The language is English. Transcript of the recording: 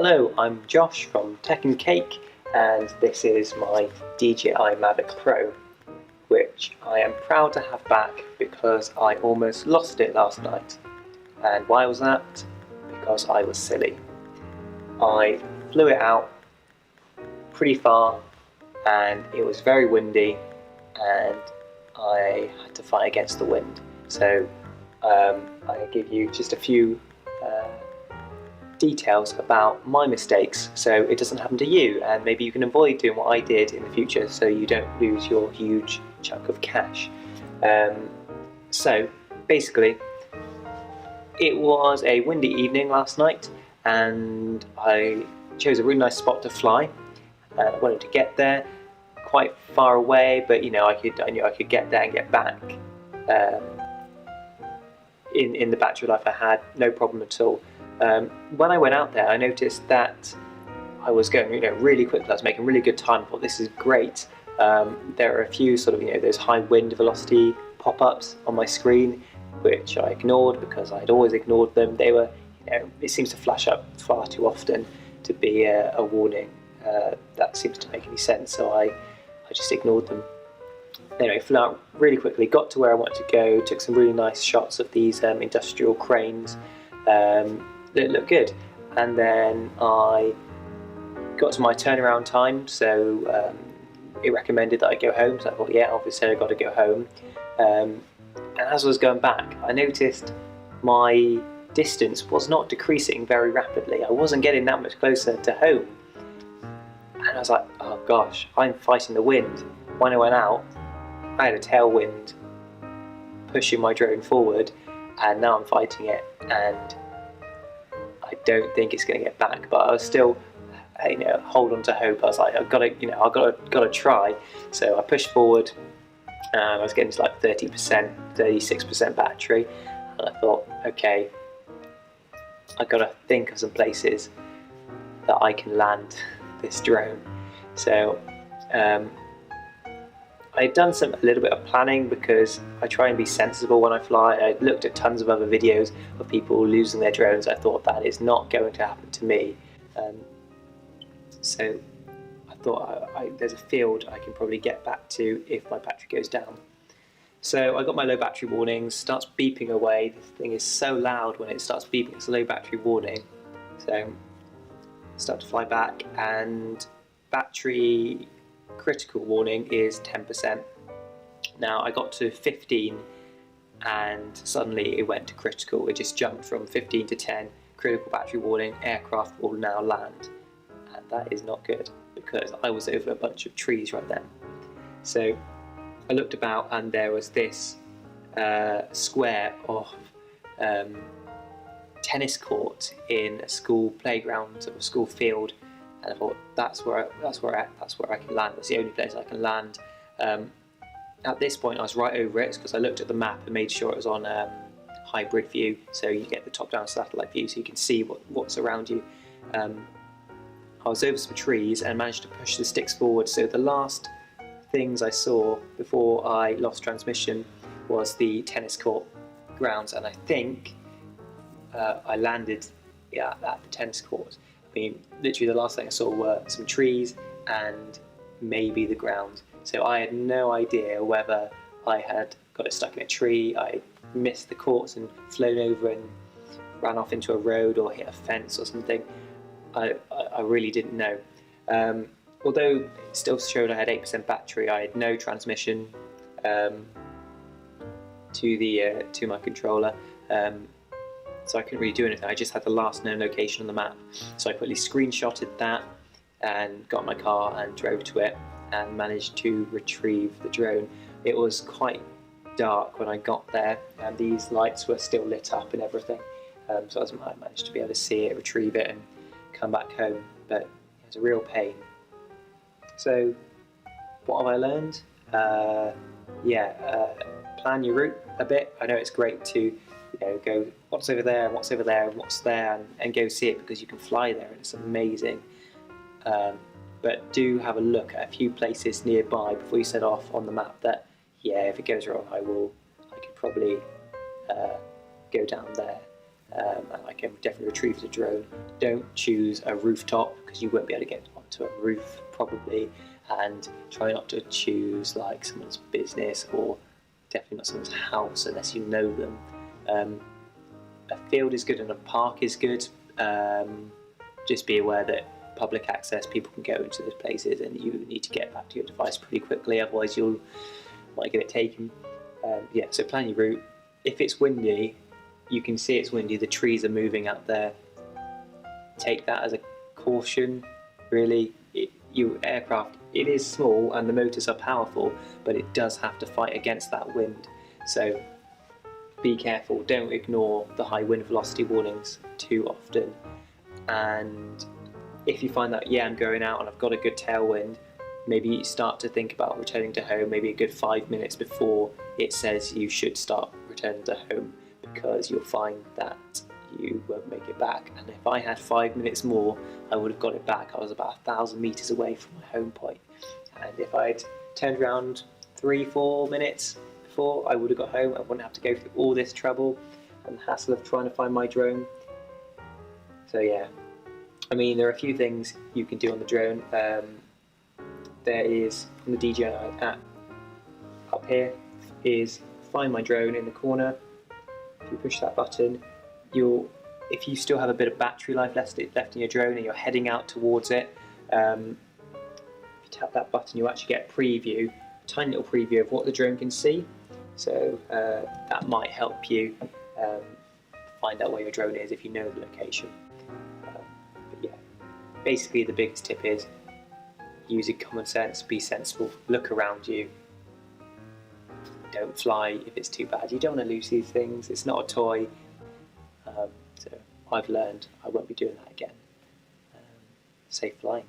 Hello, I'm Josh from Tech and Cake, and this is my DJI Mavic Pro, which I am proud to have back because I almost lost it last night. And why was that? Because I was silly. I flew it out pretty far, and it was very windy, and I had to fight against the wind. So I give you just a few details about my mistakes so it doesn't happen to you, and maybe you can avoid doing what I did in the future so you don't lose your huge chunk of cash. So basically, it was a windy evening last night and I chose a really nice spot to fly, and I wanted to get there quite far away, but I knew I could get there and get back in the battery life I had, no problem at all. When I went out there, I noticed that I was going really quickly. I was making really good time. I thought, this is great. There are a few sort of those high wind velocity pop-ups on my screen, which I ignored because I'd always ignored them. They were, it seems to flash up far too often to be a warning that seems to make any sense. So I just ignored them. Anyway, flew out really quickly, got to where I wanted to go, took some really nice shots of these industrial cranes. It looked good, and then I got to my turnaround time, so it recommended that I go home, so I thought, yeah, obviously I've got to go home. And as I was going back, I noticed my distance was not decreasing very rapidly. I wasn't getting that much closer to home, and I was like, oh gosh, I'm fighting the wind. When I went out, I had a tailwind pushing my drone forward, and now I'm fighting it, and I don't think it's going to get back. But I was still, hold on to hope. I was like, I've got to try. So I pushed forward. I was getting to like 30%, 36% battery, and I thought, okay, I've got to think of some places that I can land this drone. So I'd done a little bit of planning because I try and be sensible when I fly. I looked at tons of other videos of people losing their drones. I thought that is not going to happen to me. So I thought there's a field I can probably get back to if my battery goes down. So I got my low battery warnings, starts beeping away. This thing is so loud when it starts beeping, it's a low battery warning. So I start to fly back, and battery critical warning is 10%. Now I got to 15 and suddenly it went to critical. It just jumped from 15 to 10. Critical battery warning, aircraft will now land. And that is not good because I was over a bunch of trees right then. So I looked about and there was this square of tennis court in a school playground, sort of school field. And I thought, that's where I can land. That's the only place I can land. At this point, I was right over it because I looked at the map and made sure it was on hybrid view, so you get the top-down satellite view, so you can see what's around you. I was over some trees and managed to push the sticks forward. So the last things I saw before I lost transmission was the tennis court grounds, and I think I landed at the tennis court. I mean, literally the last thing I saw were some trees and maybe the ground. So I had no idea whether I had got it stuck in a tree, I missed the courts and flown over and ran off into a road or hit a fence or something. I really didn't know. Although it still showed I had 8% battery, I had no transmission to my controller. So I couldn't really do anything. I just had the last known location on the map. So I quickly screenshotted that and got in my car and drove to it and managed to retrieve the drone. It was quite dark when I got there and these lights were still lit up and everything. So I managed to be able to see it, retrieve it and come back home. But it was a real pain. So what have I learned? Plan your route a bit. I know it's great to go what's over there and what's over there and what's there and go see it because you can fly there and it's amazing. But do have a look at a few places nearby before you set off on the map that, if it goes wrong, I could probably go down there. and I can definitely retrieve the drone. Don't choose a rooftop because you won't be able to get onto a roof probably, and try not to choose like someone's business or definitely not someone's house unless you know them. A field is good and a park is good. Just be aware that public access, people can go into those places and you need to get back to your device pretty quickly, otherwise you might get it taken. Yeah, so plan your route. If it's windy, you can see it's windy, the trees are moving out there. Take that as a caution, really. Your aircraft, it is small and the motors are powerful, but it does have to fight against that wind. So be careful, don't ignore the high wind velocity warnings too often. And if you find that, yeah, I'm going out and I've got a good tailwind, maybe you start to think about returning to home maybe a good 5 minutes before it says you should start returning to home, because you'll find that you won't make it back. And if I had 5 minutes more, I would have got it back. I was about 1,000 meters away from my home point. And if I'd turned around 3-4 minutes before, I would have got home. I wouldn't have to go through all this trouble and the hassle of trying to find my drone. So yeah, I mean, there are a few things you can do on the drone. There is, on the DJI app, up here is Find My Drone in the corner. If you push that button, if you still have a bit of battery life left in your drone and you're heading out towards it, if you tap that button, you actually get a preview, a tiny little preview of what the drone can see. So that might help you find out where your drone is if you know the location. But yeah, basically the biggest tip is using common sense, be sensible, look around you. Don't fly if it's too bad. You don't want to lose these things. It's not a toy. So I've learned I won't be doing that again. Safe flying.